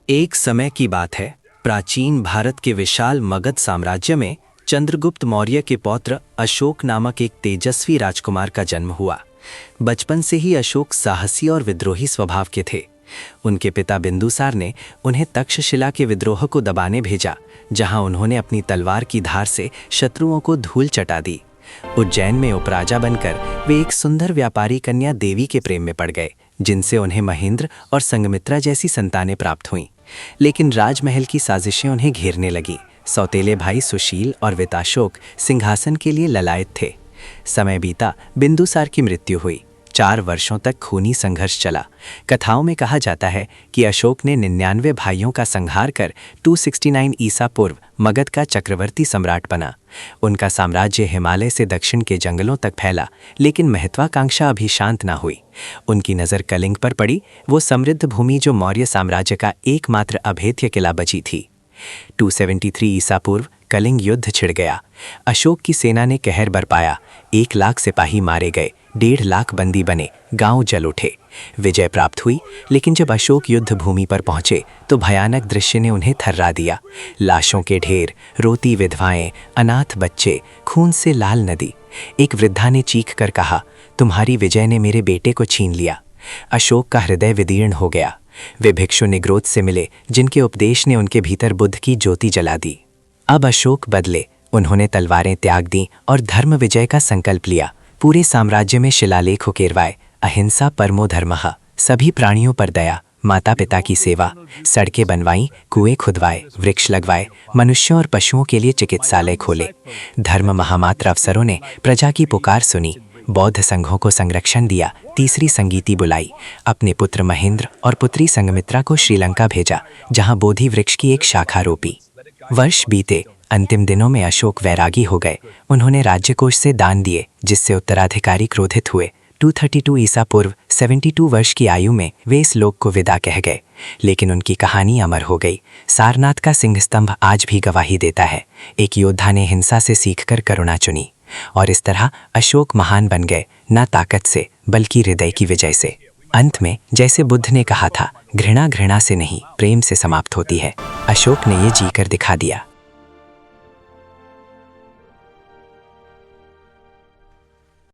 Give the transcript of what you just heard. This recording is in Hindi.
एक समय की बात है, प्राचीन भारत के विशाल मगध साम्राज्य में चंद्रगुप्त मौर्य के पौत्र अशोक नामक एक तेजस्वी राजकुमार का जन्म हुआ। बचपन से ही अशोक साहसी और विद्रोही स्वभाव के थे। उनके पिता बिंदुसार ने उन्हें तक्षशिला के विद्रोह को दबाने भेजा, जहां उन्होंने अपनी तलवार की धार से शत्रुओं को धूल चटा दी। उज्जैन में उपराजा बनकर वे एक सुंदर व्यापारी कन्या देवी के प्रेम में पड़ गए, जिनसे उन्हें महेंद्र और संगमित्रा जैसी संतानें प्राप्त हुईं। लेकिन राजमहल की साजिशें उन्हें घेरने लगीं। सौतेले भाई सुशील और विताशोक सिंहासन के लिए ललायत थे। समय बीता, बिंदुसार की मृत्यु हुई। 4 वर्षों तक खूनी संघर्ष चला। कथाओं में कहा जाता है कि अशोक ने 99 भाइयों का संहार कर 269 ईसा पूर्व मगध का चक्रवर्ती सम्राट बना। उनका साम्राज्य हिमालय से दक्षिण के जंगलों तक फैला, लेकिन महत्वाकांक्षा अभी शांत ना हुई। उनकी नज़र कलिंग पर पड़ी, वो समृद्ध भूमि जो मौर्य साम्राज्य का एकमात्र अभेद्य किला बची थी। 273 ईसा पूर्व कलिंग युद्ध छिड़ गया। अशोक की सेना ने कहर बरपाया। 1 लाख सिपाही मारे गए, 1.5 लाख बंदी बने, गांव जल उठे। विजय प्राप्त हुई, लेकिन जब अशोक युद्ध भूमि पर पहुंचे तो भयानक दृश्य ने उन्हें थर्रा दिया। लाशों के ढेर, रोती विधवाएं, अनाथ बच्चे, खून से लाल नदी। एक वृद्धा ने चीख कर कहा, तुम्हारी विजय ने मेरे बेटे को छीन लिया। अशोक का हृदय विदीर्ण हो गया। वे भिक्षु निग्रोध से मिले, जिनके उपदेश ने उनके भीतर बुद्ध की ज्योति जला दी। अब अशोक बदले। उन्होंने तलवारें त्याग दी और धर्म विजय का संकल्प लिया। पूरे साम्राज्य में शिलालेख उकेरवाए, अहिंसा परमो धर्मः, सभी प्राणियों पर दया, माता पिता की सेवा, सड़कें बनवाई, कुएं खुदवाए, वृक्ष लगवाए, मनुष्यों और पशुओं के लिए चिकित्सालय खोले। धर्म महामात्र अफसरों ने प्रजा की पुकार सुनी, बौद्ध संघों को संरक्षण दिया। तीसरी संगीति बुलाई, अपने पुत्र महेंद्र और पुत्री संगमित्रा को श्रीलंका भेजा, जहां बोधि वृक्ष की एक शाखा रोपी। वर्ष बीते, अंतिम दिनों में अशोक वैरागी हो गए। उन्होंने राज्यकोष से दान दिए, जिससे उत्तराधिकारी क्रोधित हुए। 232 ईसा पूर्व 72 वर्ष की आयु में वे इस लोक को विदा कह गए। लेकिन उनकी कहानी अमर हो गई। सारनाथ का सिंह स्तंभ आज भी गवाही देता है। एक योद्धा ने हिंसा से सीखकर करुणा चुनी, और इस तरह अशोक महान बन गए, न ताकत से बल्कि हृदय की विजय से। अंत में जैसे बुद्ध ने कहा था, घृणा घृणा से नहीं प्रेम से समाप्त होती है, अशोक ने ये जीकर दिखा दिया।